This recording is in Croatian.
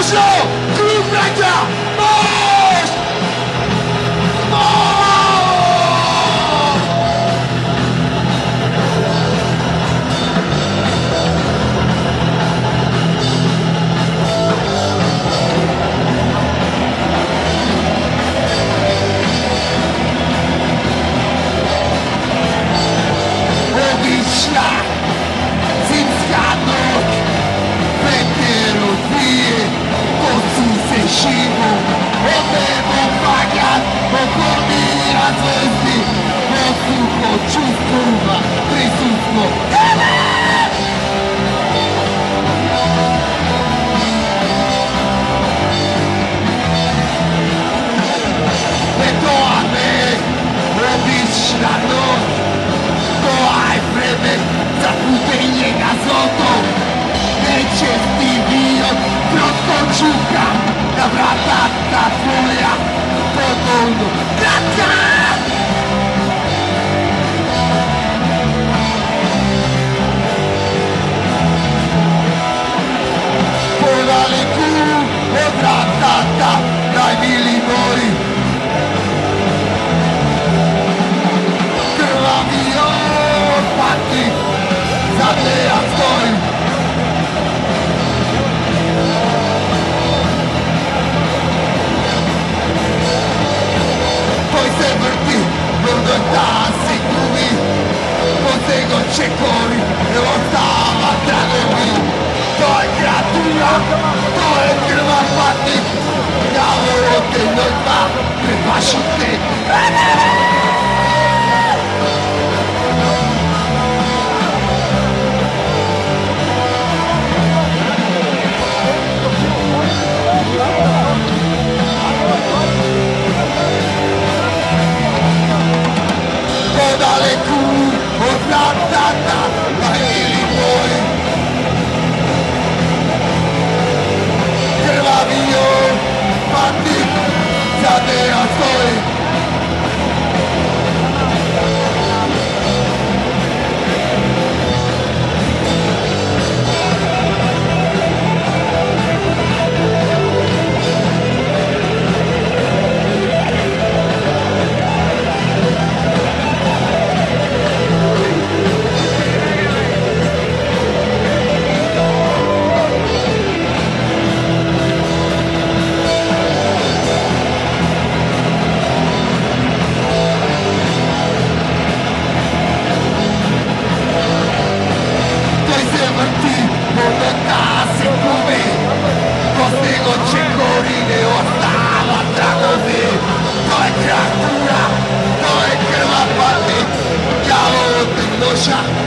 Mocno! Klub bracia! Mość! Mość! Robić szlak! Zimska noc! Będę rozwije! Podsłuchaj siłą! Odewą bagiat! Pokorny razwesty! Posłucho czувствува! Присутство! Robić na noc, to vreme za putenje gazotom. Neće ti bio kratko čuka na vrata ta tvoja ponovno kratka. Podaleku od vrata najmili moji. Zato ja stojim. Koji se vrti, brdo da se gubi. Posego čekori, ne ostava tragovi. To je kreatura, to je krva patnik. Javo od jednoj dva, prepašite. Podaleku od vrata najmili moji. Krvavio patnik, zade ja stojim. Ne ostava tragovi, to je kreatura, to je krva patnik, đavo od noša.